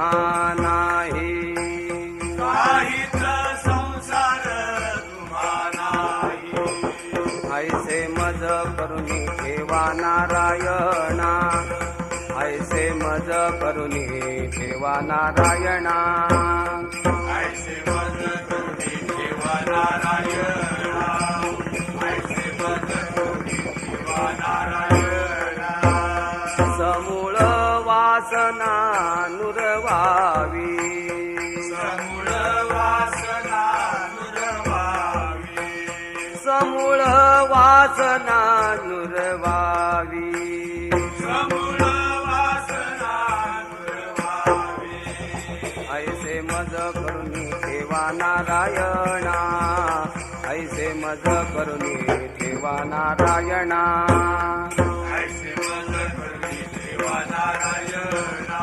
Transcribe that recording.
नाही काहीच संसार तुम्हा नाही. ऐसे मज करुणी ठेवा नारायणा, ऐसे मज करुणी ठेवा नारायणा. ऐसे मज करुणी ठेवा नारायणा, ऐसे मज करुणी ठेवा नारायणा. समूळ वासना नुरवावी, समूळ वासना नुरवावी, समूळ वासना नुरवावी. समूळ वासना नुरवावी. ऐसे मज करुणी ठेवा नारायणा, ऐसे मज करुणी ठेवा नारायणा. ऐसे मज करुणी ठेवा नारायणा.